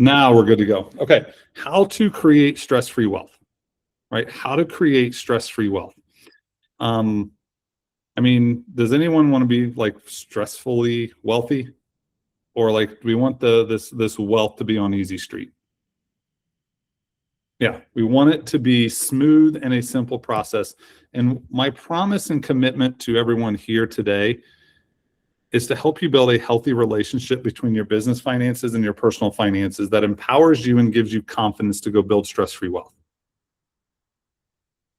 Now we're good to go. Okay. How to create stress-free wealth, right? How to create stress-free wealth. I mean, does anyone want to be like stressfully wealthy? Or like, do we want this wealth to be on easy street? Yeah, we want it to be smooth and a simple process. And my promise and commitment to everyone here today is to help you build a healthy relationship between your business finances and your personal finances that empowers you and gives you confidence to go build stress-free wealth.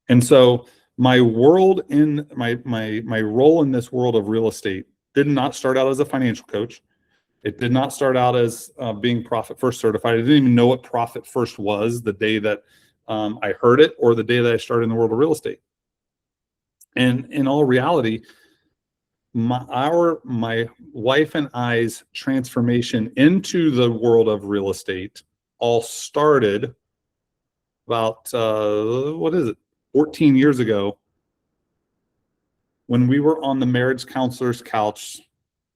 And so my world in my role in this world of real estate did not start out as a financial coach. It did not start out as being Profit First certified. I didn't even know what Profit First was the day that I heard it or the day that I started in the world of real estate. And in all reality, my wife and I's transformation into the world of real estate all started about 14 years ago, when we were on the marriage counselor's couch.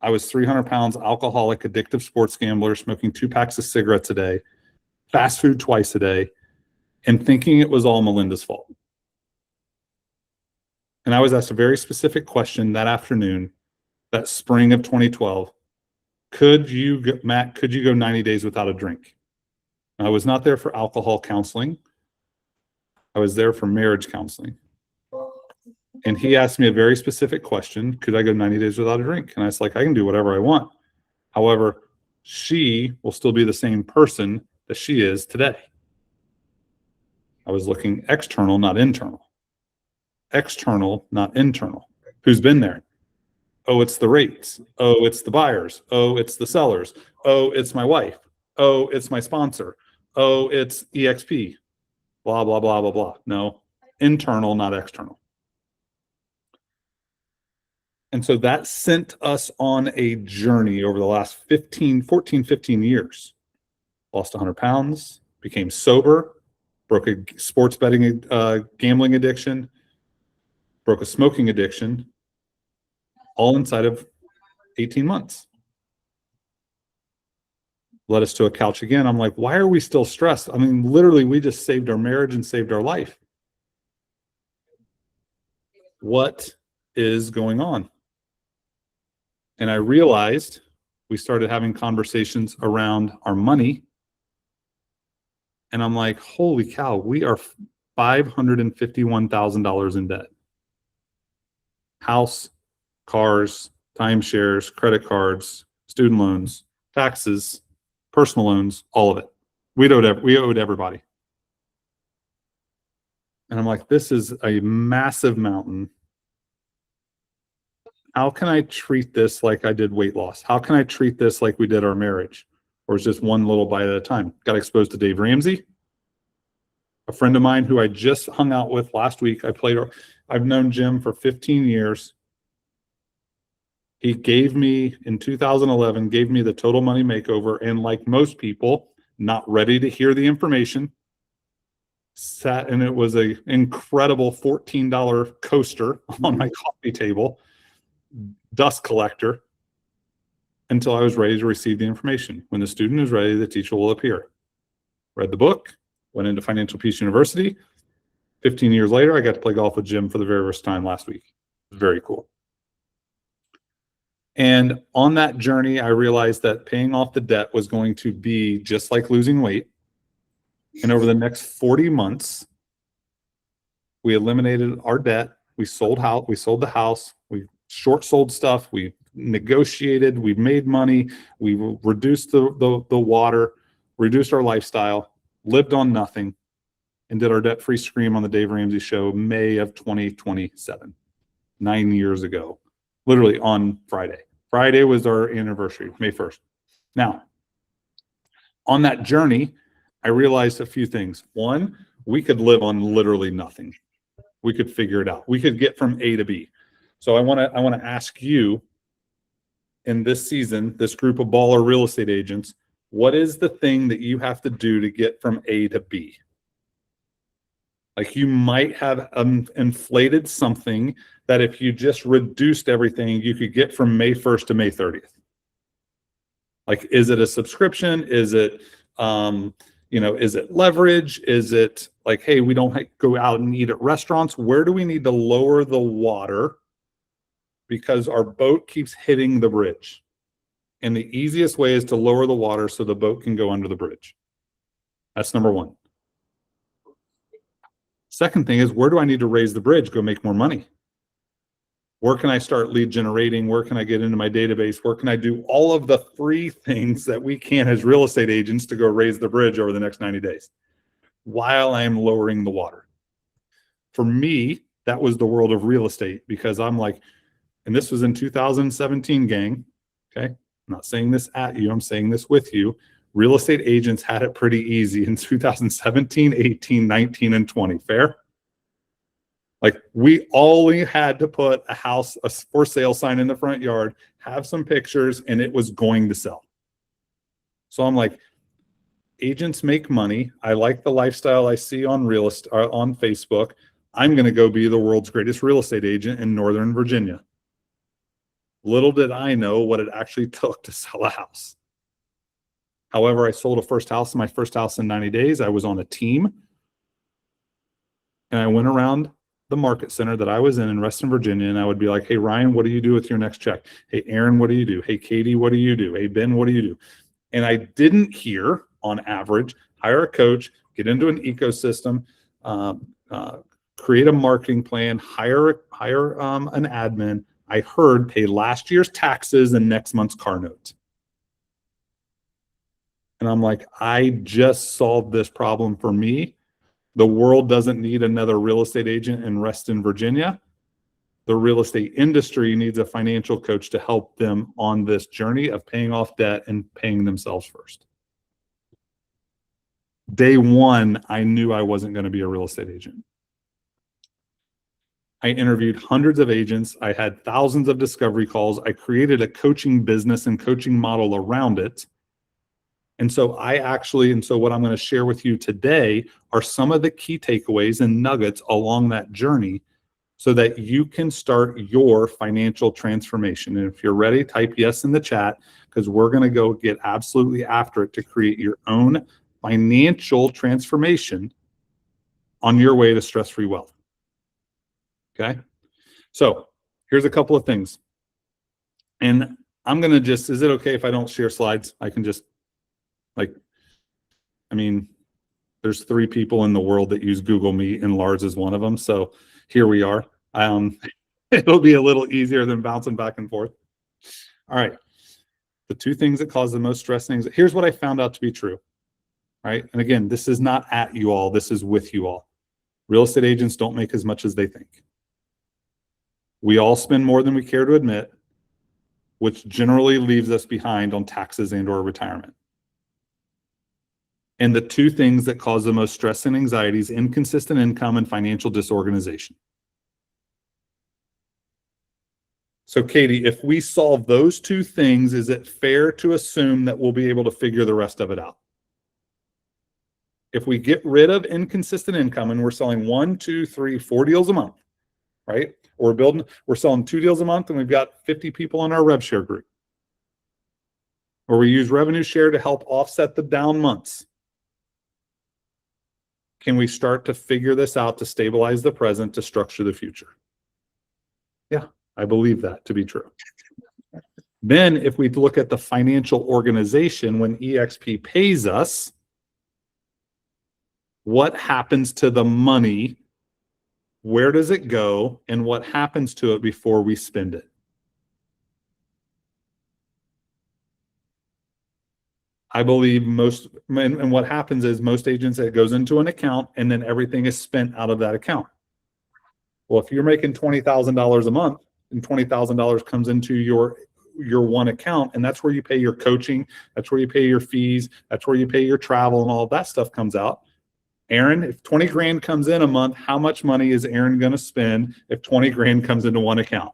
I was 300 pounds, alcoholic, addictive sports gambler, smoking 2 packs of cigarettes a day, fast food twice a day, and thinking it was all Melinda's fault. And I was asked a very specific question that afternoon, that spring of 2012. Matt, could you go 90 days without a drink? And I was not there for alcohol counseling. I was there for marriage counseling. And he asked me a very specific question: could I go 90 days without a drink? And I was like, I can do whatever I want. However, she will still be the same person that she is today. I was looking external, not internal. External, not internal. Who's been there? Oh, it's the rates. Oh, it's the buyers. Oh, it's the sellers. Oh, it's my wife. Oh, it's my sponsor. Oh, it's EXP. Blah, blah, blah, blah, blah. No, internal, not external. And so that sent us on a journey over the last 14, 15 years. Lost 100 pounds, became sober, broke a sports betting, gambling addiction, broke a smoking addiction, all inside of 18 months. Led us to a couch again. I'm like, why are we still stressed? I mean, literally, we just saved our marriage and saved our life. What is going on? And I realized we started having conversations around our money. And I'm like, holy cow, we are $551,000 in debt. House, cars, timeshares, credit cards, student loans, taxes, personal loans, all of it. We owed everybody. And I'm like, this is a massive mountain. How can I treat this like I did weight loss? How can I treat this like we did our marriage? Or it's just one little bite at a time? Got exposed to Dave Ramsey, a friend of mine who I just hung out with last week. I've known Jim for 15 years. He gave me, in 2011, gave me the Total Money Makeover. And like most people, not ready to hear the information, sat, and it was an incredible $14 coaster on my coffee table, dust collector, until I was ready to receive the information. When the student is ready, the teacher will appear. Read the book, went into Financial Peace University. 15 years later, I got to play golf with Jim for the very first time last week. Very cool. And on that journey, I realized that paying off the debt was going to be just like losing weight. And over the next 40 months, we eliminated our debt. We sold the house. We short sold stuff. We negotiated. We made money. We reduced the water, reduced our lifestyle, lived on nothing, and did our debt-free scream on the Dave Ramsey Show, May of 2027, 9 years ago, literally on Friday. Friday was our anniversary, May 1st. Now, on that journey, I realized a few things. One, we could live on literally nothing. We could figure it out. We could get from A to B. So I want to ask you, in this season, this group of baller real estate agents, what is the thing that you have to do to get from A to B? Like, you might have inflated something that if you just reduced everything, you could get from May 1st to May 30th. Like, is it a subscription? Is it Is it leverage? Is it like, hey, we don't go out and eat at restaurants? Where do we need to lower the water because our boat keeps hitting the bridge? And the easiest way is to lower the water so the boat can go under the bridge. That's number one. Second thing is, where do I need to raise the bridge, go make more money? Where can I start lead generating? Where can I get into my database? Where can I do all of the free things that we can as real estate agents to go raise the bridge over the next 90 days while I'm lowering the water? For me, that was the world of real estate, because I'm like, and this was in 2017, gang. Okay. I'm not saying this at you. I'm saying this with you. Real estate agents had it pretty easy in 2017, 18, 19, and 20. Fair? Like, we only had to put a for sale sign in the front yard, have some pictures, and it was going to sell. So I'm like, agents make money. I like the lifestyle I see on on Facebook. I'm going to go be the world's greatest real estate agent in Northern Virginia. Little did I know what it actually took to sell a house. However, I sold my first house in 90 days. I was on a team, and I went around the market center that I was in Reston, Virginia, and I would be like, hey, Ryan, what do you do with your next check? Hey, Aaron, what do you do? Hey, Katie, what do you do? Hey, Ben, what do you do? And I didn't hear, on average, hire a coach, get into an ecosystem, create a marketing plan, hire an admin. I heard pay last year's taxes and next month's car note. And I'm like, I just solved this problem for me. The world doesn't need another real estate agent in Reston, Virginia. The real estate industry needs a financial coach to help them on this journey of paying off debt and paying themselves first. Day one, I knew I wasn't going to be a real estate agent. I interviewed hundreds of agents. I had thousands of discovery calls. I created a coaching business and coaching model around it. And so what I'm going to share with you today are some of the key takeaways and nuggets along that journey so that you can start your financial transformation. And if you're ready, type yes in the chat, because we're going to go get absolutely after it to create your own financial transformation on your way to stress-free wealth. Okay? So here's a couple of things. And I'm going to is it okay if I don't share slides? I can just, there's 3 people in the world that use Google Meet, and Lars is one of them. So here we are. It'll be a little easier than bouncing back and forth. All right. The 2 things that cause the most stress and anxiety. Here's what I found out to be true. Right. And again, this is not at you all. This is with you all. Real estate agents don't make as much as they think. We all spend more than we care to admit, which generally leaves us behind on taxes and/or retirement. And the 2 things that cause the most stress and anxiety is inconsistent income and financial disorganization. So, Katie, if we solve those 2 things, is it fair to assume that we'll be able to figure the rest of it out? If we get rid of inconsistent income and we're selling 1, 2, 3, 4 deals a month, right? Or we're selling 2 deals a month and we've got 50 people in our rev share group. Or we use revenue share to help offset the down months. Can we start to figure this out to stabilize the present, to structure the future? Yeah, I believe that to be true. Then if we look at the financial organization, when EXP pays us, what happens to the money? Where does it go? And what happens to it before we spend it? I believe and what happens is most agents, it goes into an account and then everything is spent out of that account. Well, if you're making $20,000 a month and $20,000 comes into your one account, and that's where you pay your coaching, that's where you pay your fees, that's where you pay your travel, and all of that stuff comes out. Aaron, if 20 grand comes in a month, how much money is Aaron going to spend if 20 grand comes into one account?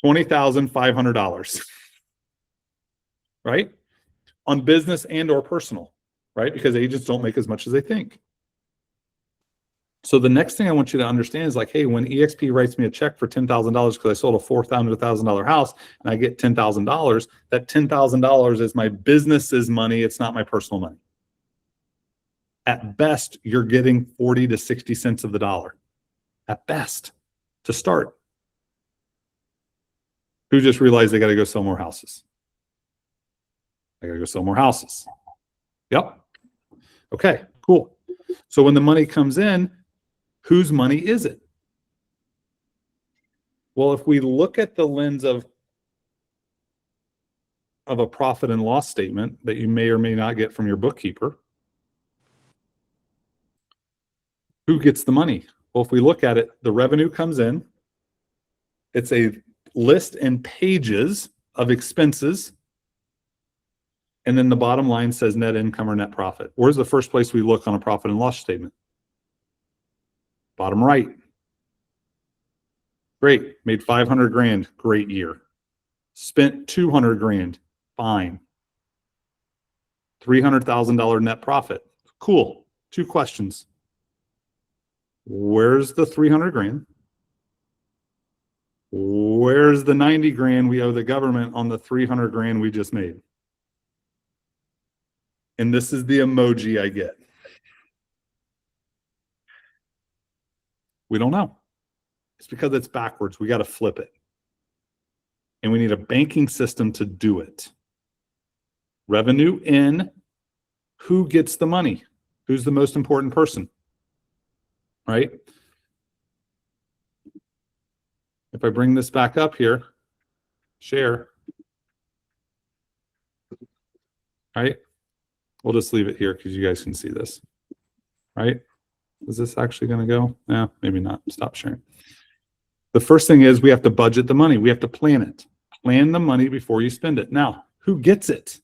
$20,500, right? On business and or personal, right? Because agents don't make as much as they think. So the next thing I want you to understand is like, hey, when EXP writes me a check for $10,000 because I sold a $400,000 house and I get $10,000, that $10,000 is my business's money. It's not my personal money. At best, you're getting 40 to 60 cents of the dollar. At best, to start. Who just realized they got to go sell more houses? I got to go sell more houses. Yep. Okay, cool. So when the money comes in, whose money is it? Well, if we look at the lens of a profit and loss statement that you may or may not get from your bookkeeper, who gets the money? Well, if we look at it, the revenue comes in. It's a list and pages of expenses. And then the bottom line says net income or net profit. Where's the first place we look on a profit and loss statement? Bottom right. Great. Made 500 grand. Great year. Spent 200 grand. Fine. $300,000 net profit. Cool. 2 questions. Where's the 300 grand? Where's the 90 grand we owe the government on the 300 grand we just made? And this is the emoji I get. We don't know. It's because it's backwards. We got to flip it. And we need a banking system to do it. Revenue in, who gets the money? Who's the most important person? Right? If I bring this back up here, share. Right? We'll just leave it here because you guys can see this. Right? Is this actually going to go? No, maybe not. Stop sharing. The first thing is we have to budget the money. We have to plan it. Plan the money before you spend it. Now, who gets it?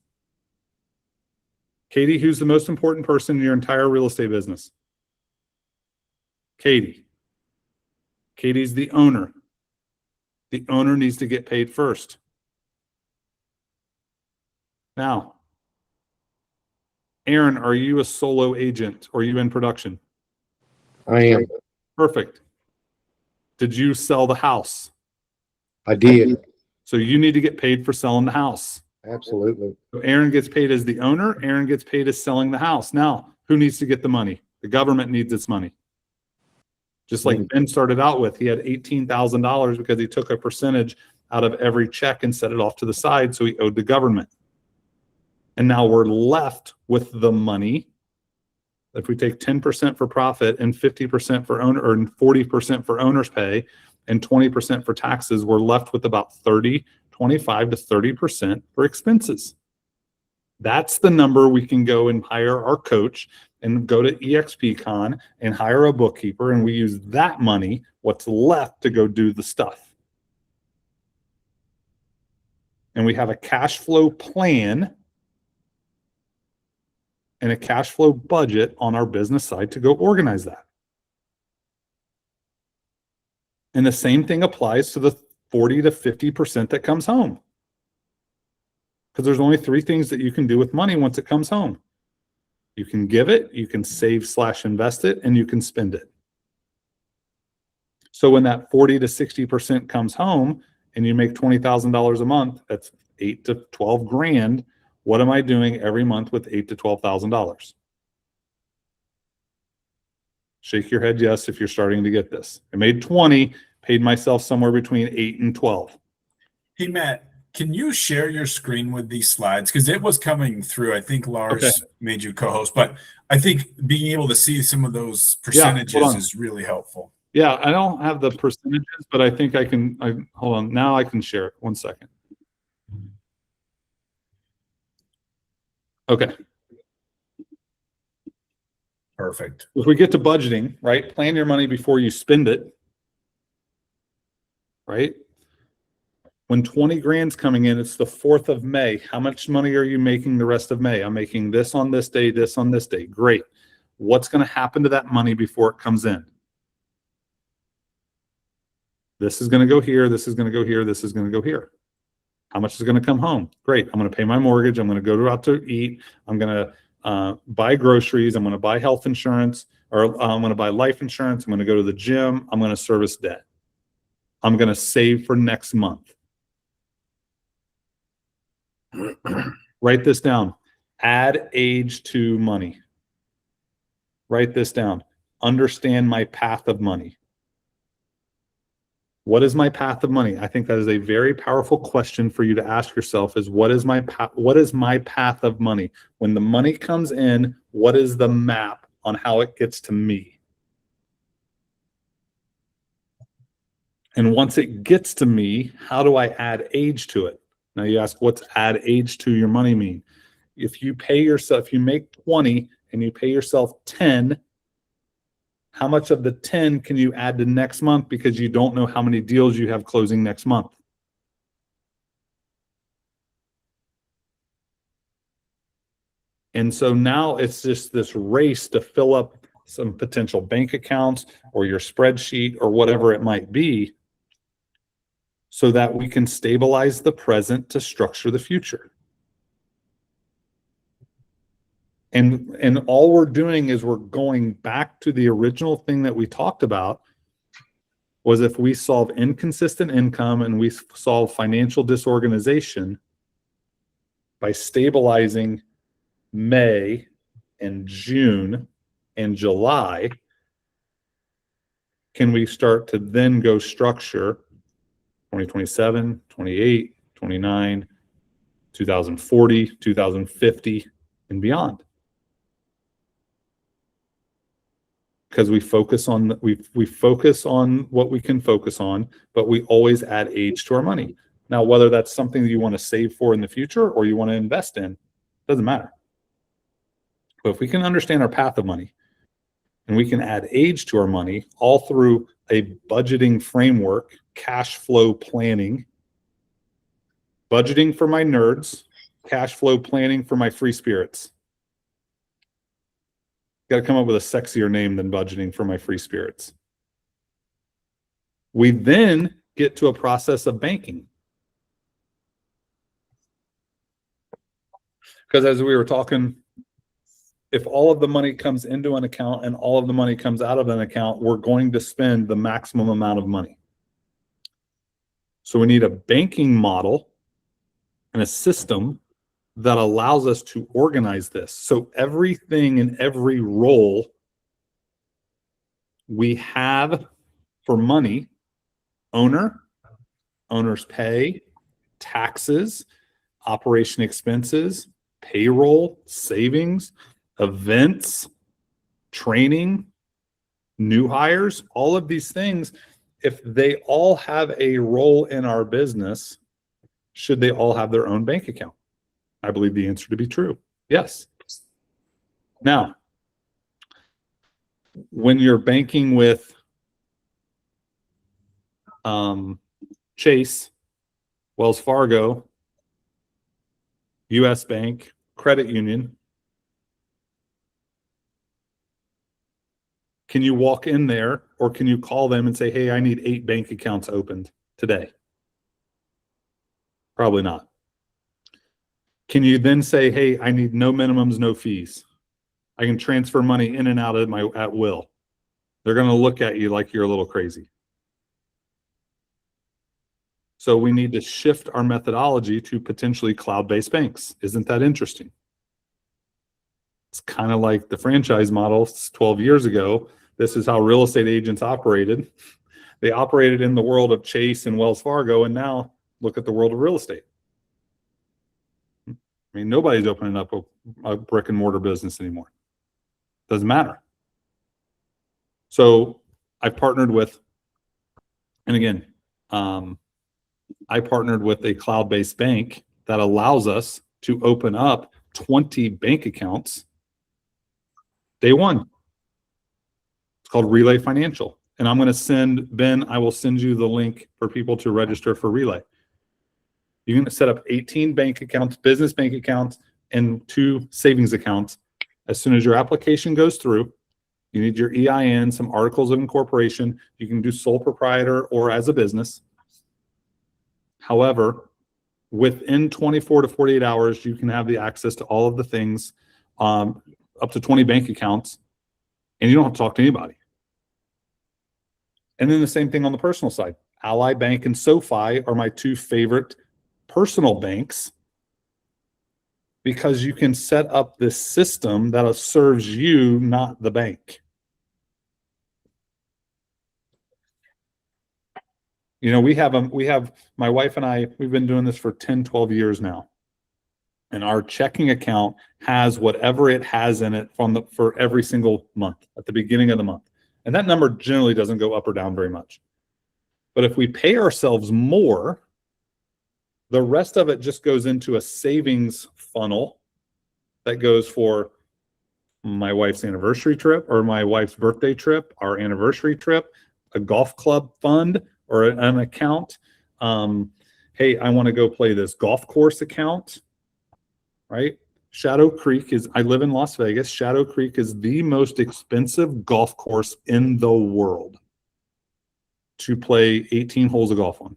Katie, who's the most important person in your entire real estate business? Katie. Katie's the owner. The owner needs to get paid first. Now, Aaron, are you a solo agent or are you in production? I am. Perfect. Did you sell the house? I did. So you need to get paid for selling the house. Absolutely. So Aaron gets paid as the owner. Aaron gets paid as selling the house. Now, who needs to get the money? The government needs its money. Just like Ben started out with, he had $18,000 because he took a percentage out of every check and set it off to the side, so he owed the government. And now we're left with the money. If we take 10% for profit and 50% for owner, or 40% for owner's pay and 20% for taxes, we're left with about 25 to 30% for expenses. That's the number we can go and hire our coach and go to EXPCon and hire a bookkeeper, and we use that money, what's left, to go do the stuff. And we have a cash flow plan and a cash flow budget on our business side to go organize that. And the same thing applies to the 40 to 50% that comes home. Because there's only 3 things that you can do with money once it comes home. You can give it, you can save/invest it, and you can spend it. So when that 40 to 60% comes home and you make $20,000 a month, that's 8 to 12 grand. What am I doing every month with $8,000 to $12,000? Shake your head yes if you're starting to get this. I made 20, paid myself somewhere between 8 and 12. Hey, Matt, can you share your screen with these slides? Because it was coming through. I think Lars made you co-host, but I think being able to see some of those percentages is really helpful. Yeah, I don't have the percentages, but I think I can. Hold on. Now I can share it. 1 second. Okay. Perfect. If we get to budgeting, right? Plan your money before you spend it, right? When 20 grand's coming in, it's the 4th of May. How much money are you making the rest of May? I'm making this on this day, this on this day. Great. What's going to happen to that money before it comes in? This is going to go here. This is going to go here. This is going to go here. How much is going to come home? Great. I'm going to pay my mortgage. I'm going to go out to eat. I'm going to buy groceries. I'm going to buy health insurance. or I'm going to buy life insurance. I'm going to go to the gym. I'm going to service debt. I'm going to save for next month. Write this down. Add age to money. Write this down. Understand my path of money. What is my path of money? I think that is a very powerful question for you to ask yourself is what is my path of money? When the money comes in, what is the map on how it gets to me? And once it gets to me, how do I add age to it? Now you ask, what's add age to your money mean? If you pay yourself, if you make 20 and you pay yourself 10, how much of the 10 can you add to next month because you don't know how many deals you have closing next month? And so now it's just this race to fill up some potential bank accounts or your spreadsheet or whatever it might be so that we can stabilize the present to structure the future. And all we're doing is we're going back to the original thing that we talked about was if we solve inconsistent income and we solve financial disorganization by stabilizing May and June and July, can we start to then go structure 2027, 28, 29, 2040, 2050, and beyond? Because we focus on we focus on what we can focus on, but we always add age to our money. Now, whether that's something that you want to save for in the future or you want to invest in, doesn't matter. But if we can understand our path of money and we can add age to our money all through a budgeting framework, cash flow planning, budgeting for my nerds, cash flow planning for my free spirits. Got to come up with a sexier name than budgeting for my free spirits. We then get to a process of banking. Because as we were talking, if all of the money comes into an account and all of the money comes out of an account, we're going to spend the maximum amount of money. So we need a banking model and a system that allows us to organize this. So everything in every role we have for money, owner's pay, taxes, operation expenses, payroll, savings, events, training, new hires, all of these things, if they all have a role in our business, should they all have their own bank account? I believe the answer to be true. Yes. Now, when you're banking with Chase, Wells Fargo, US Bank, Credit Union, can you walk in there or can you call them and say, hey, I need 8 bank accounts opened today? Probably not. Can you then say, hey, I need no minimums, no fees? I can transfer money in and out of at will. They're going to look at you like you're a little crazy. So we need to shift our methodology to potentially cloud-based banks. Isn't that interesting? It's kind of like the franchise model 12 years ago. This is how real estate agents operated. They operated in the world of Chase and Wells Fargo, and now look at the world of real estate. I mean, nobody's opening up a brick and mortar business anymore. Doesn't matter. So I partnered with, and again, I partnered with a cloud-based bank that allows us to open up 20 bank accounts day one. It's called Relay Financial. And I'm going to send, Ben, I will send you the link for people to register for Relay. You can set up 18 bank accounts, business bank accounts, and 2 savings accounts. As soon as your application goes through, you need your EIN, some articles of incorporation. You can do sole proprietor or as a business. However, within 24 to 48 hours, you can have the access to all of the things, up to 20 bank accounts. and you don't have to talk to anybody. And then the same thing on the personal side. Ally Bank and SoFi are my two favorite personal banks because you can set up this system that serves you, not the bank. You know, we have my wife and I, we've been doing this for 10, 12 years now. And our checking account has whatever it has in it for every single month at the beginning of the month. And that number generally doesn't go up or down very much. But if we pay ourselves more, the rest of it just goes into a savings funnel that goes for my wife's anniversary trip or my wife's birthday trip, our anniversary trip, a golf club fund or an account. Hey, I want to go play this golf course account, right? Shadow Creek I live in Las Vegas. Shadow Creek is the most expensive golf course in the world to play 18 holes of golf on.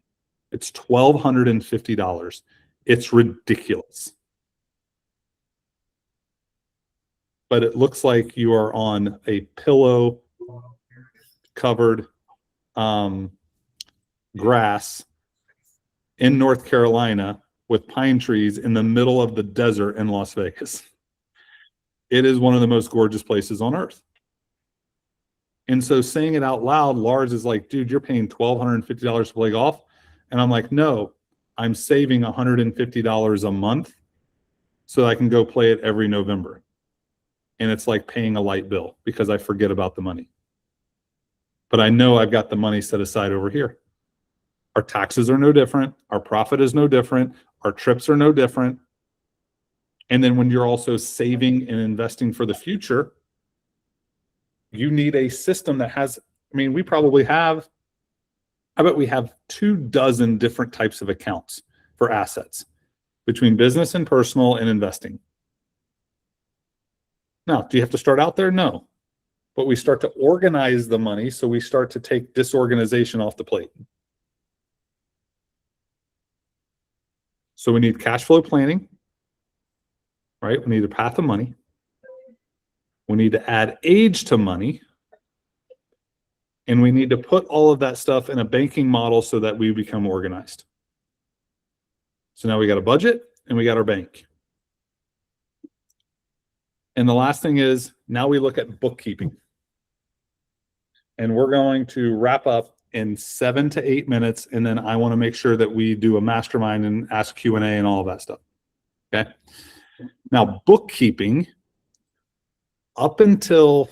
It's $1,250. It's ridiculous. But it looks like you are on a pillow covered grass in North Carolina with pine trees in the middle of the desert in Las Vegas. It is one of the most gorgeous places on earth. And so saying it out loud, Lars is like, dude, you're paying $1,250 to play golf. And I'm like, no, I'm saving $150 a month so I can go play it every November. And it's like paying a light bill because I forget about the money. But I know I've got the money set aside over here. Our taxes are no different. Our profit is no different. Our trips are no different. And then when you're also saving and investing for the future, you need a system that has, I mean, we probably have, I bet we have 24 different types of accounts for assets between business and personal and investing. Now, do you have to start out there? No. But we start to organize the money, so we start to take disorganization off the plate. So we need cash flow planning, right? We need a path of money. We need to add age to money. And we need to put all of that stuff in a banking model so that we become organized. So now we got a budget and we got our bank. And the last thing is now we look at bookkeeping. And we're going to wrap up in 7 to 8 minutes. And then I want to make sure that we do a mastermind and ask Q&A and all of that stuff. Okay. Now, bookkeeping, up until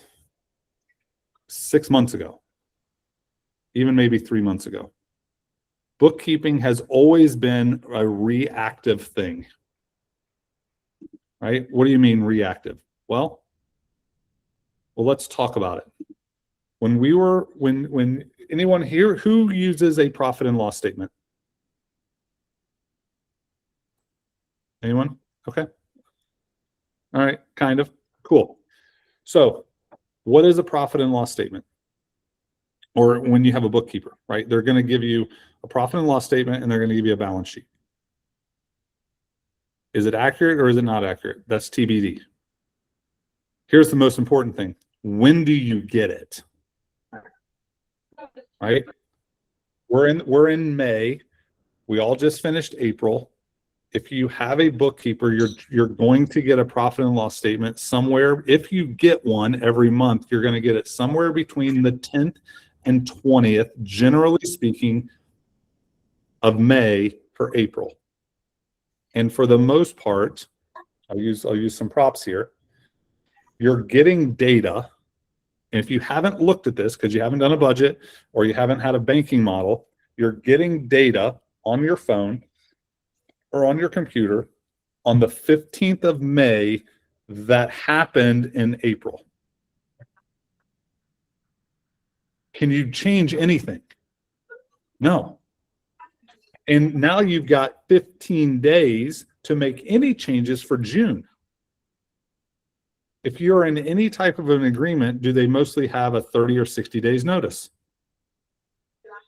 6 months ago, even maybe 3 months ago, bookkeeping has always been a reactive thing. Right? What do you mean reactive? Well, let's talk about it. When anyone here who uses a profit and loss statement? Anyone? Okay. All right, kind of. Cool. So what is a profit and loss statement? Or when you have a bookkeeper, right? They're going to give you a profit and loss statement and they're going to give you a balance sheet. Is it accurate or is it not accurate? That's TBD. Here's the most important thing. When do you get it? Right? We're in May. We all just finished April. If you have a bookkeeper, you're going to get a profit and loss statement somewhere. If you get one every month, you're going to get it somewhere between the 10th and 20th, generally speaking, of May for April. And for the most part, I'll use some props here. You're getting data. And if you haven't looked at this because you haven't done a budget or you haven't had a banking model, you're getting data on your phone or on your computer on the 15th of May that happened in April. Can you change anything? No. And now you've got 15 days to make any changes for June. If you're in any type of an agreement, do they mostly have a 30 or 60 days notice?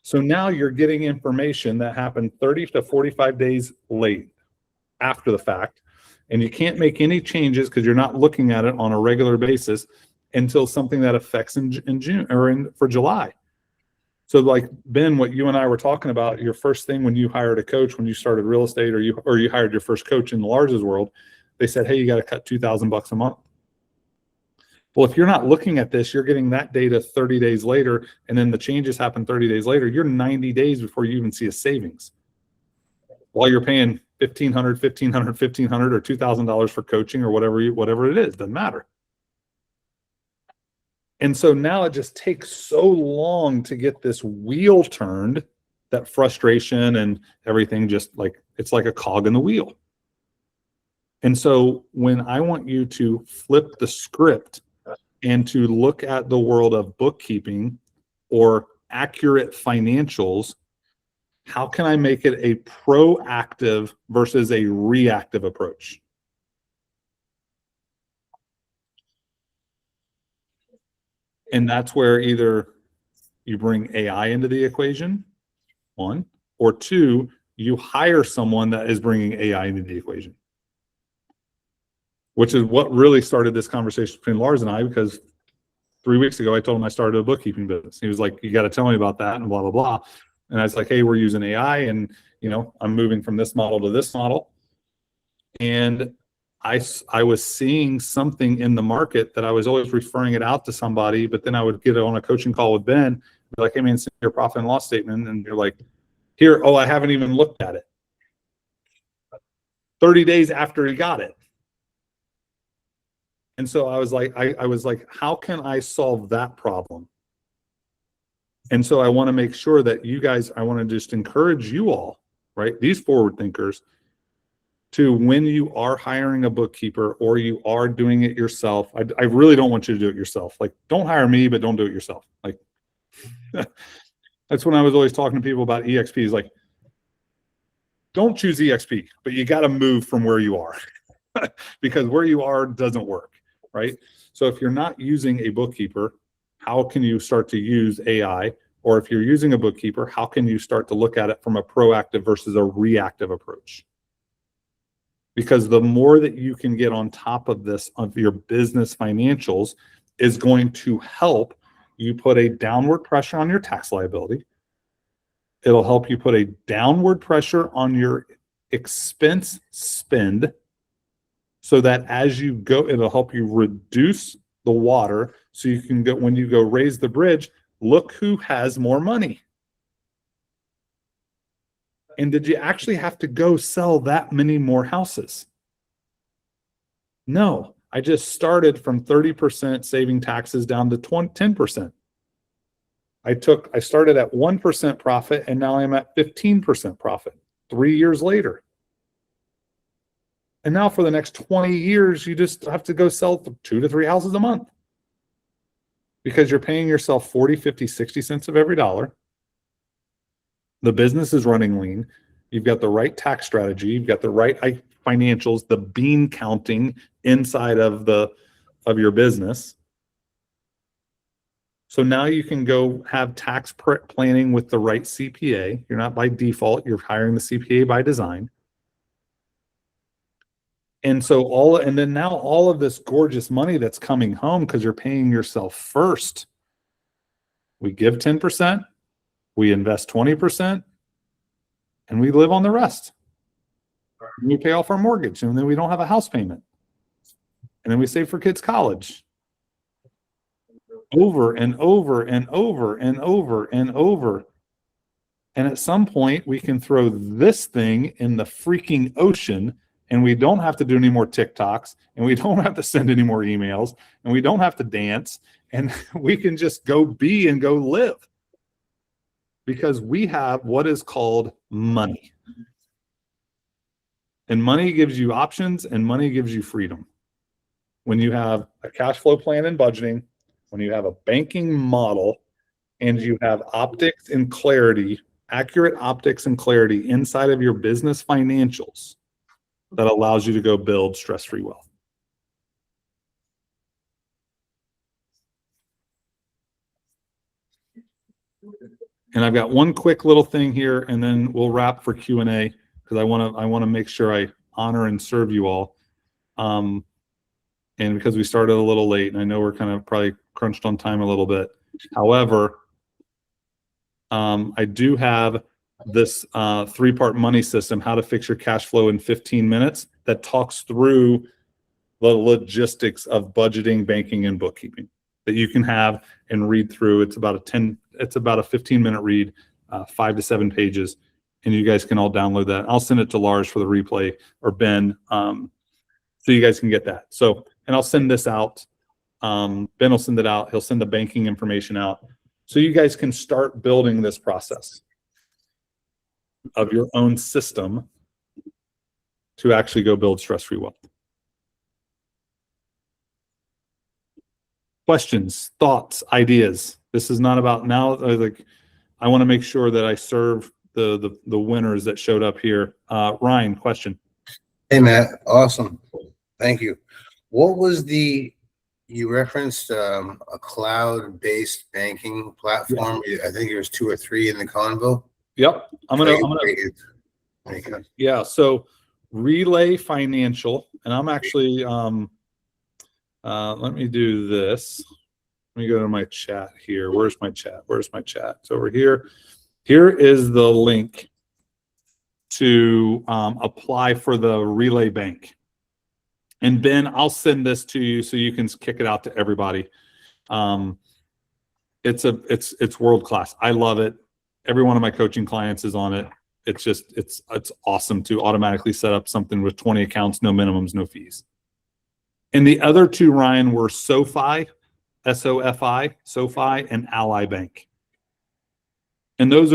So now you're getting information that happened 30 to 45 days late after the fact, and you can't make any changes because you're not looking at it on a regular basis until something that affects in June or for July. So like Ben, what you and I were talking about, your first thing when you hired a coach, when you started real estate, or you hired your first coach in the Lars's world, they said, hey, you got to cut $2,000 a month. Well, if you're not looking at this, you're getting that data 30 days later, and then the changes happen 30 days later. You're 90 days before you even see a savings. While you're paying $1,500, $1,500, or $2,000 for coaching or whatever it is, doesn't matter. And so now it just takes so long to get this wheel turned that frustration and everything just like, it's like a cog in the wheel. And so when I want you to flip the script and to look at the world of bookkeeping or accurate financials, how can I make it a proactive versus a reactive approach? And that's where either you bring AI into the equation, one, or two, you hire someone that is bringing AI into the equation, which is what really started this conversation between Lars and I, because 3 weeks ago, I told him I started a bookkeeping business. He was like, you got to tell me about that and blah, blah, blah. And I was like, hey, we're using AI and, I'm moving from this model to this model. And I was seeing something in the market that I was always referring it out to somebody, but then I would get on a coaching call with Ben, be like, hey man, send your profit and loss statement. And you're like, here, oh, I haven't even looked at it. 30 days after he got it. And so I was like, I was like, how can I solve that problem? And so I want to make sure that you guys, I want to just encourage you all, right? These forward thinkers, to when you are hiring a bookkeeper or you are doing it yourself, I really don't want you to do it yourself. Like, don't hire me, but don't do it yourself. Like, that's when I was always talking to people about EXPs. Like, don't choose EXP, but you got to move from where you are because where you are doesn't work, right? So if you're not using a bookkeeper, how can you start to use AI? Or if you're using a bookkeeper, how can you start to look at it from a proactive versus a reactive approach? Because the more that you can get on top of this, of your business financials, is going to help you put a downward pressure on your tax liability. It'll help you put a downward pressure on your expense spend so that as you go, it'll help you reduce the water so you can go, when you go raise the bridge, look who has more money. And did you actually have to go sell that many more houses? No, I just started from 30% saving taxes down to 10%. I started at 1% profit and now I'm at 15% profit 3 years later. And now for the next 20 years, you just have to go sell 2 to 3 houses a month because you're paying yourself 40, 50, 60 cents of every dollar. The business is running lean. You've got the right tax strategy. You've got the right financials, the bean counting inside of your business. So now you can go have tax planning with the right CPA. You're not by default. You're hiring the CPA by design. And so then now all of this gorgeous money that's coming home because you're paying yourself first. We give 10%. We invest 20%, and we live on the rest. And we pay off our mortgage, and then we don't have a house payment. And then we save for kids' college. Over and over and over and over and over. And at some point, we can throw this thing in the freaking ocean, and we don't have to do any more TikToks, and we don't have to send any more emails, and we don't have to dance, and we can just go be and go live. Because we have what is called money. And money gives you options and money gives you freedom. When you have a cash flow plan and budgeting, when you have a banking model, and you have optics and clarity, accurate optics and clarity inside of your business financials, that allows you to go build stress-free wealth. And I've got one quick little thing here, and then we'll wrap for Q&A because I want to make sure I honor and serve you all. And because we started a little late, and I know we're kind of probably crunched on time a little bit. However, I do have this 3-part money system, how to fix your cash flow in 15 minutes, that talks through the logistics of budgeting, banking, and bookkeeping that you can have and read through. It's about a 15-minute read, 5 to 7 pages, and you guys can all download that. I'll send it to Lars for the replay, or Ben, so you guys can get that. So, and I'll send this out. Ben will send it out. He'll send the banking information out, so you guys can start building this process of your own system to actually go build stress-free wealth. Questions, thoughts, ideas. This is not about now. Like, I want to make sure that I serve the winners that showed up here. Ryan, question. Hey, Matt. Awesome. Thank you. What was you referenced a cloud-based banking platform? I think it was 2 or 3 in the convo. Yep. I'm gonna yeah. So Relay Financial, and I'm actually let me do this. Let me go to my chat here. Where's my chat? It's over here. Here is the link to apply for the Relay Bank. And Ben, I'll send this to you so you can kick it out to everybody. It's world class. I love it. Every one of my coaching clients is on it. It's awesome to automatically set up something with 20 accounts, no minimums, no fees. And the other 2, Ryan, were SoFi, SoFi, SoFi, and Ally Bank. And those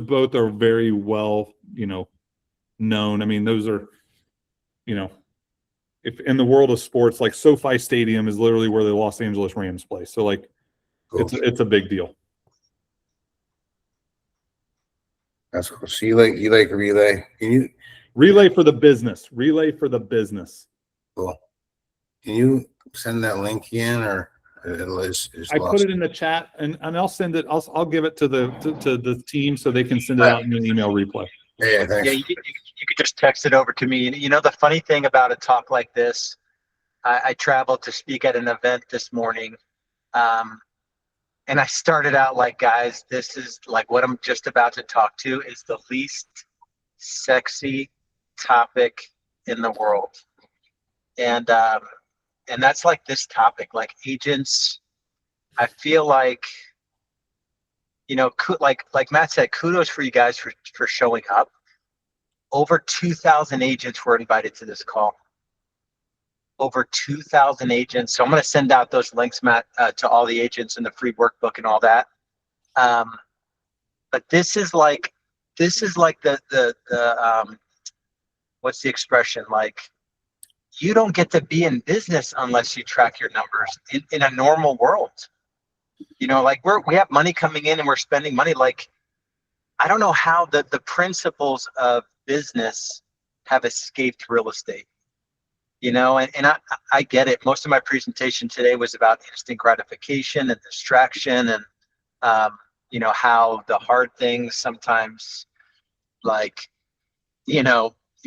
both are very well, known. I mean, those are, if in the world of sports, like SoFi Stadium is literally where the Los Angeles Rams play. So like, cool. It's a big deal. That's cool. So you like Relay? Relay for the business. Relay for the business. Cool. Can you send that link again, or is I put it in the chat, and I'll send it. I'll give it to the team so they can send it out in an email replay. Yeah, thanks. Yeah, you could just text it over to me. And the funny thing about a talk like this, I traveled to speak at an event this morning, and I started out like, guys, this is like what I'm just about to talk to is the least sexy topic in the world. And that's like this topic, like agents. I feel like, like Matt said, kudos for you guys for showing up. Over 2,000 agents were invited to this call. Over 2,000 agents. So I'm going to send out those links, Matt, to all the agents in the free workbook and all that. But this is like the what's the expression? Like, you don't get to be in business unless you track your numbers in a normal world. Like we have money coming in and we're spending money. Like, I don't know how the principles of business have escaped real estate. And I get it. Most of my presentation today was about instant gratification and distraction, and how the hard things sometimes, like,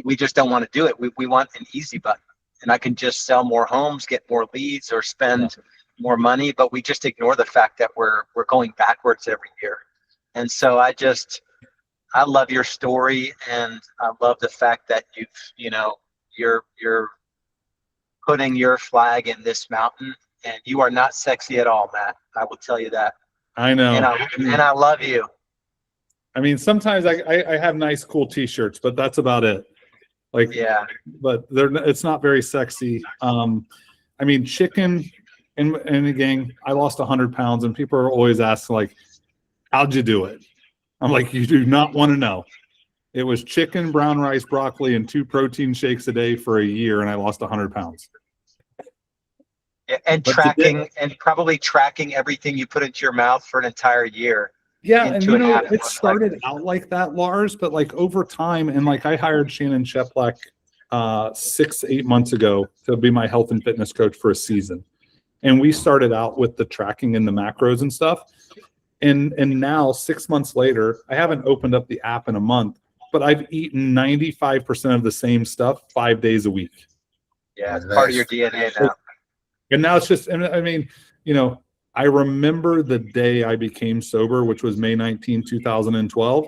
we just don't want to do it. We want an easy button, and I can just sell more homes, get more leads, or spend more money, but we just ignore the fact that we're going backwards every year. And so I love your story, and I love the fact that you're putting your flag in this mountain, and you are not sexy at all, Matt. I will tell you that. I know. And I love you. I mean, sometimes I have nice, cool T-shirts, but that's about it. Like, Yeah. But it's not very sexy. I mean, chicken, and again, I lost 100 pounds, and people are always asking, like, how'd you do it? I'm like, you do not want to know. It was chicken, brown rice, broccoli, and 2 protein shakes a day for a year, and I lost 100 pounds. Yeah, and probably tracking everything you put into your mouth for an entire year. Yeah, and it started out like that, Lars, but like over time, and like I hired Shannon Cheplak 6-8 months ago to be my health and fitness coach for a season. And we started out with the tracking and the macros and stuff. And now 6 months later, I haven't opened up the app in a month, but I've eaten 95% of the same stuff 5 days a week. Yeah, it's part of your DNA now. And now it's just, and I mean, I remember the day I became sober, which was May 19, 2012.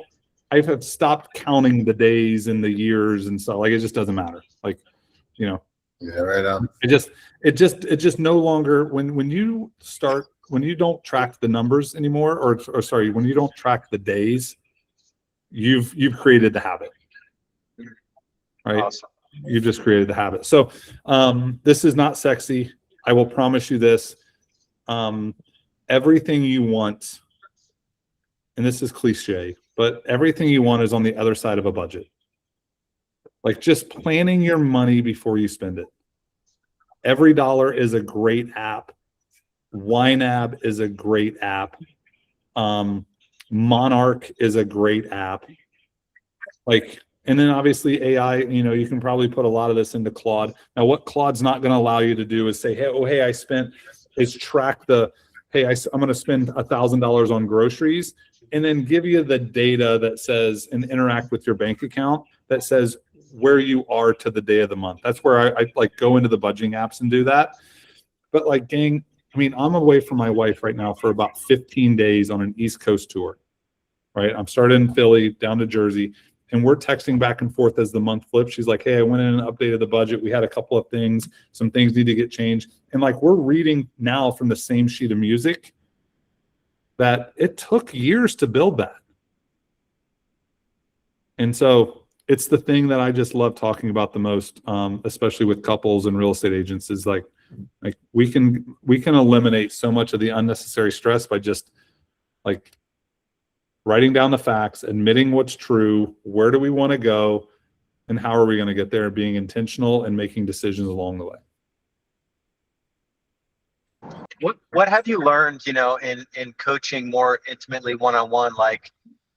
I have stopped counting the days and the years and stuff. Like, it just doesn't matter. Like, Yeah, right on. it just no longer, when you don't track the numbers anymore, or sorry, when you don't track the days, you've created the habit, right? Awesome. You've just created the habit. So this is not sexy. I will promise you this. Everything you want, and this is cliche, but everything you want is on the other side of a budget. Like, just planning your money before you spend it. Every Dollar is a great app. YNAB is a great app. Monarch is a great app. Like, and then obviously AI, you can probably put a lot of this into Claude. Now, what Claude's not going to allow you to do is say, track I'm going to spend $1,000 on groceries, and then give you the data that says, and interact with your bank account that says where you are to the day of the month. That's where I like go into the budgeting apps and do that. But like, gang, I mean, I'm away from my wife right now for about 15 days on an East Coast tour, right? I'm starting in Philly down to Jersey, and we're texting back and forth as the month flips. She's like, hey, I went in and updated the budget. We had a couple of things. Some things need to get changed. And like, we're reading now from the same sheet of music that it took years to build that. And so it's the thing that I just love talking about the most, especially with couples and real estate agents, is like we can eliminate so much of the unnecessary stress by just like writing down the facts, admitting what's true, where do we want to go, and how are we going to get there, being intentional and making decisions along the way. What have you learned, in coaching more intimately one-on-one, like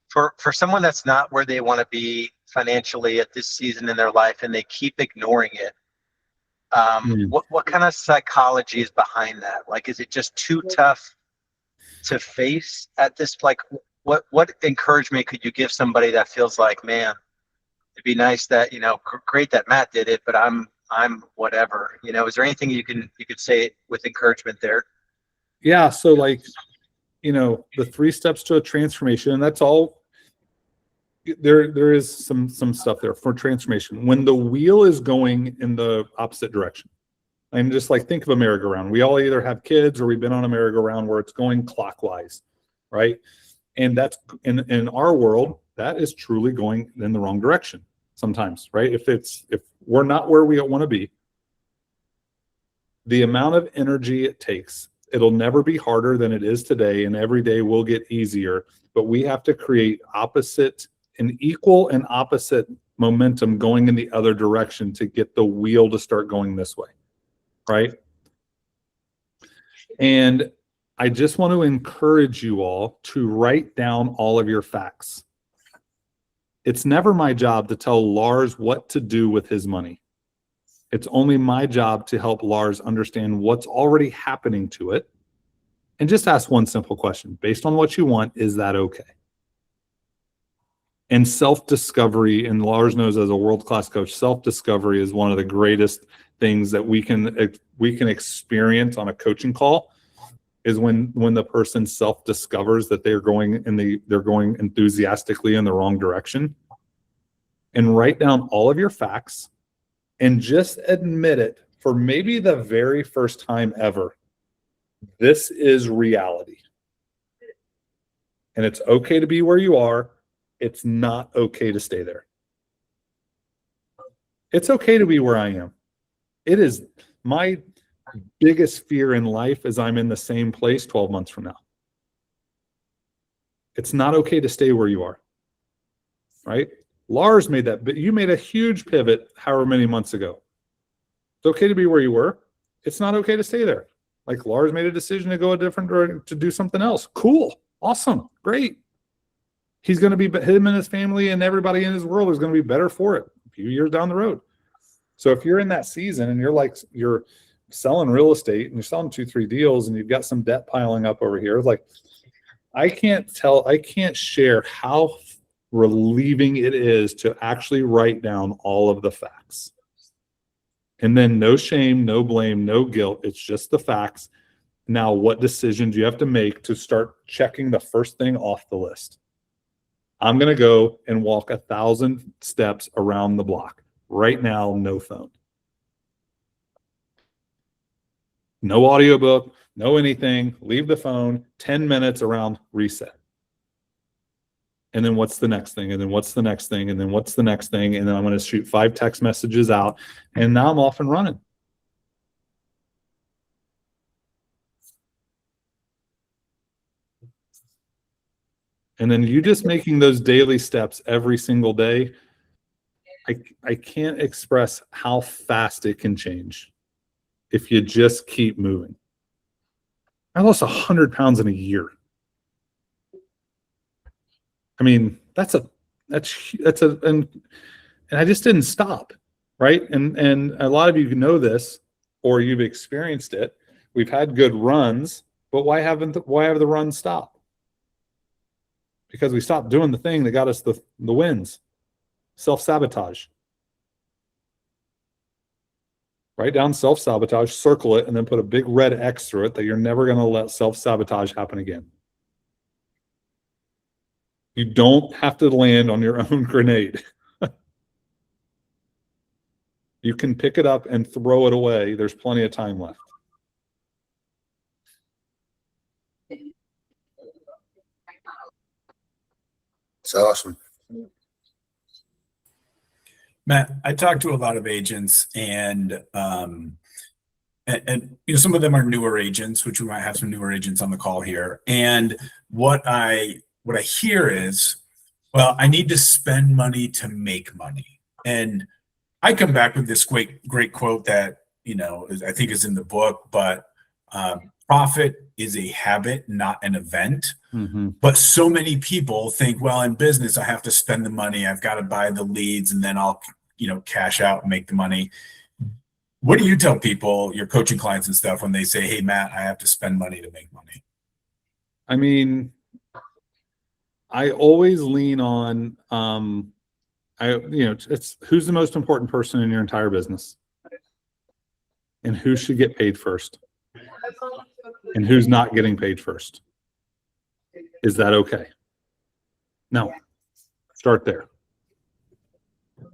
for someone that's not where they want to be financially at this season in their life, and they keep ignoring it? What kind of psychology is behind that? Like, is it just too tough to face at this? Like, what encouragement could you give somebody that feels like, man, it'd be nice that, great that Matt did it, but I'm whatever, is there anything you could say with encouragement there? Yeah. So like, the 3 steps to a transformation, and that's all there is some stuff there for transformation. When the wheel is going in the opposite direction, and just like, think of a merry-go-round. We all either have kids or we've been on a merry-go-round where it's going clockwise, right? And that's in our world, that is truly going in the wrong direction sometimes, right? If we're not where we want to be, the amount of energy it takes, it'll never be harder than it is today, and every day will get easier, but we have to create equal and opposite momentum going in the other direction to get the wheel to start going this way, right? And I just want to encourage you all to write down all of your facts. It's never my job to tell Lars what to do with his money. It's only my job to help Lars understand what's already happening to it, and just ask one simple question. Based on what you want, is that okay? And self-discovery, and Lars knows as a world-class coach, self-discovery is one of the greatest things that we can experience on a coaching call, is when the person self-discovers that they're going enthusiastically in the wrong direction. And write down all of your facts and just admit it for maybe the very first time ever. This is reality. And it's okay to be where you are. It's not okay to stay there. It's okay to be where I am. It is my biggest fear in life is I'm in the same place 12 months from now. It's not okay to stay where you are, right? Lars made that, but you made a huge pivot however many months ago. It's okay to be where you were. It's not okay to stay there. Like, Lars made a decision to go a different direction, to do something else. Cool. Awesome. Great. He's going to be, him and his family and everybody in his world is going to be better for it a few years down the road. So if you're in that season and you're selling real estate and you're selling 2-3 deals and you've got some debt piling up over here, like, I can't share how relieving it is to actually write down all of the facts. And then no shame, no blame, no guilt. It's just the facts. Now, what decision do you have to make to start checking the first thing off the list? I'm going to go and walk 1,000 steps around the block. Right now, no phone. No audiobook, no anything. Leave the phone, 10 minutes around, reset. And then what's the next thing? And then what's the next thing? And then what's the next thing? And then I'm going to shoot 5 text messages out. And now I'm off and running. And then you just making those daily steps every single day. I can't express how fast it can change if you just keep moving. I lost 100 pounds in a year. I mean, and I just didn't stop, right? And a lot of you know this, or you've experienced it. We've had good runs, but why have the runs stopped? Because we stopped doing the thing that got us the wins. Self-sabotage. Write down self-sabotage, circle it, and then put a big red X through it that you're never going to let self-sabotage happen again. You don't have to land on your own grenade. You can pick it up and throw it away. There's plenty of time left. It's awesome. Matt, I talk to a lot of agents, and you know, some of them are newer agents, which we might have some newer agents on the call here. And what I hear is, well, I need to spend money to make money. And I come back with this great quote that, you know, I think is in the book, but profit is a habit, not an event. Mm-hmm. But so many people think, well, in business, I have to spend the money. I've got to buy the leads, and then I'll, you know, cash out and make the money. What do you tell people, your coaching clients and stuff, when they say, hey, Matt, I have to spend money to make money? I mean, I always lean on, it's who's the most important person in your entire business, and who should get paid first, and who's not getting paid first. Is that okay? No. Start there.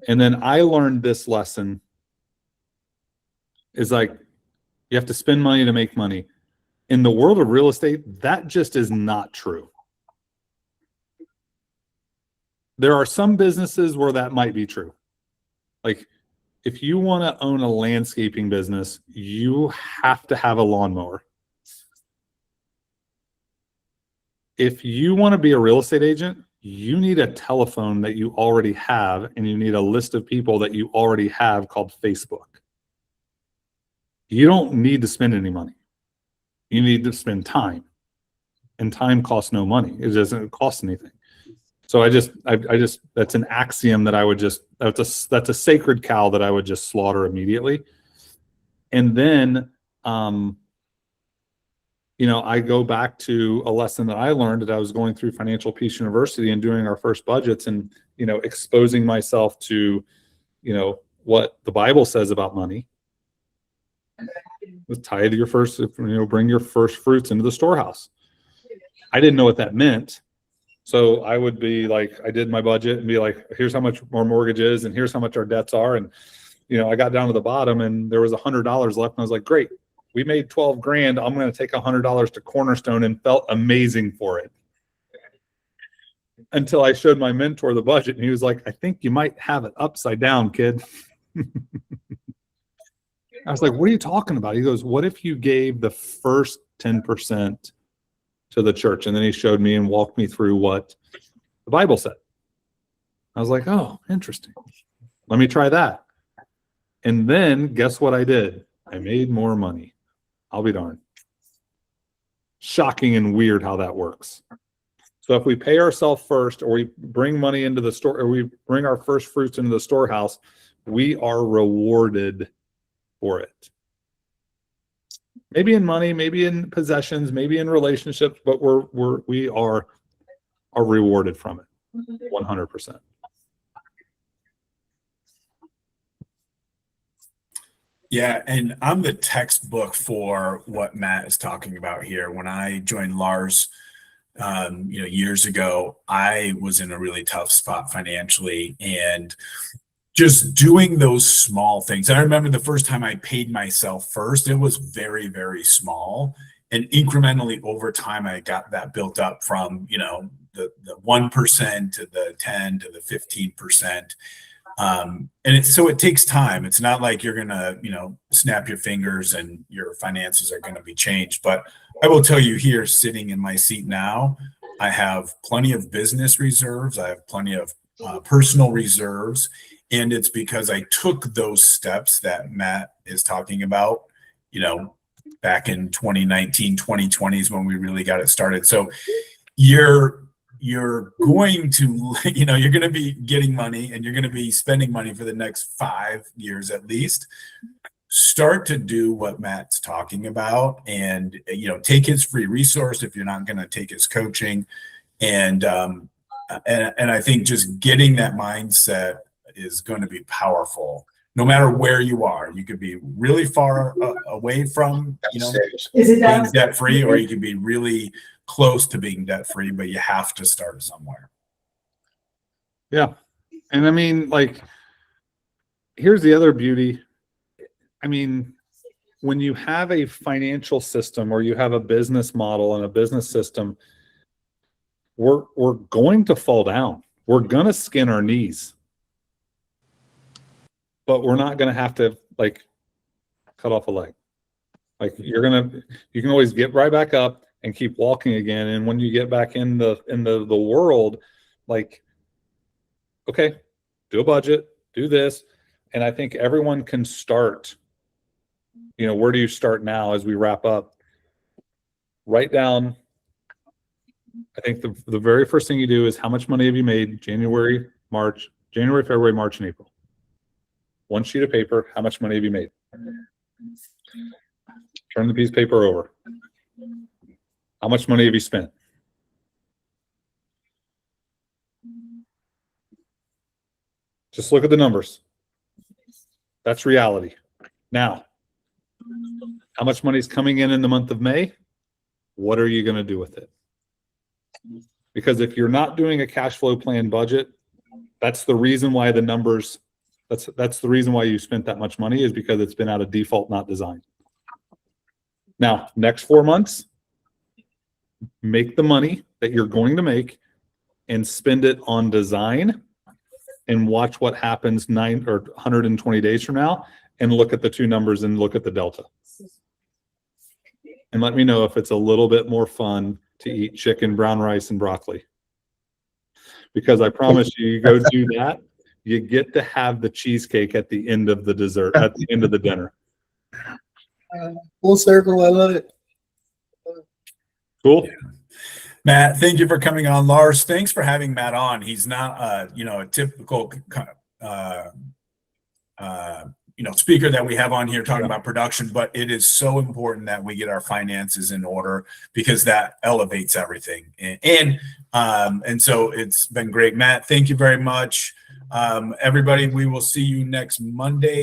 And then I learned this lesson is like, you have to spend money to make money. In the world of real estate, that just is not true. There are some businesses where that might be true. Like, if you want to own a landscaping business, you have to have a lawnmower. If you want to be a real estate agent, you need a telephone that you already have, and you need a list of people that you already have called Facebook. You don't need to spend any money. You need to spend time, and time costs no money. It doesn't cost anything. So I just that's an axiom that I would just, that's a sacred cow that I would just slaughter immediately. And then, you know, I go back to a lesson that I learned that I was going through Financial Peace University and doing our first budgets, and, you know, exposing myself to, you know, what the Bible says about money. With tithe your first, you know, bring your first fruits into the storehouse. I didn't know what that meant. So I would be like, I did my budget and be like, here's how much our mortgage is, and here's how much our debts are. And, you know, I got down to the bottom and there was $100 left. And I was like, great, we made 12 grand. I'm going to take $100 to Cornerstone, and felt amazing for it. Until I showed my mentor the budget, and he was like, I think you might have it upside down, kid. I was like, what are you talking about? He goes, what if you gave the first 10% to the church? And then he showed me and walked me through what the Bible said. I was like, oh, interesting. Let me try that. And then guess what I did? I made more money. I'll be darned. Shocking and weird how that works. So if we pay ourselves first, or we bring money into the store, or we bring our first fruits into the storehouse, we are rewarded for it. Maybe in money, maybe in possessions, maybe in relationships, but we are rewarded from it 100%. Yeah, and I'm the textbook for what Matt is talking about here. When I joined Lars, years ago, I was in a really tough spot financially, and just doing those small things. And I remember the first time I paid myself first, it was very, very small. And incrementally over time, I got that built up from, the 1% to the 10 to the 15%. So it takes time. It's not like you're going to, snap your fingers and your finances are going to be changed. But I will tell you here, sitting in my seat now, I have plenty of business reserves. I have plenty of personal reserves. And it's because I took those steps that Matt is talking about, back in 2019, 2020 is when we really got it started. So you're going to, you're going to be getting money and you're going to be spending money for the next 5 years at least. Start to do what Matt's talking about and, take his free resource if you're not going to take his coaching. And I think just getting that mindset is going to be powerful. No matter where you are, you could be really far away from, being debt free, or you could be really close to being debt free, but you have to start somewhere. Yeah. And I mean, here's the other beauty. I mean, when you have a financial system or you have a business model and a business system, we're going to fall down. We're going to skin our knees. But we're not going to have to cut off a leg. You can always get right back up and keep walking again. And when you get back in the world, okay, do a budget, do this. And I think everyone can start, where do you start now as we wrap up? Write down, I think the very first thing you do is how much money have you made January, February, March, and April. One sheet of paper, how much money have you made? Turn the piece of paper over. How much money have you spent? Just look at the numbers. That's reality. Now, how much money is coming in the month of May? What are you going to do with it? Because if you're not doing a cash flow plan budget, that's the reason why the numbers, that's the reason why you spent that much money, is because it's been out of default, not designed. Now, next 4 months, make the money that you're going to make and spend it on design, and watch what happens 9 or 120 days from now, and look at the two numbers and look at the delta. And let me know if it's a little bit more fun to eat chicken, brown rice, and broccoli. Because I promise you go do that, you get to have the cheesecake at the end of the dessert, at the end of the dinner. Full circle, I love it. Cool. Matt, thank you for coming on. Lars, thanks for having Matt on. He's not a typical kind of speaker that we have on here talking about production, but it is so important that we get our finances in order, because that elevates everything. And so it's been great. Matt, thank you very much. Everybody, we will see you next Monday.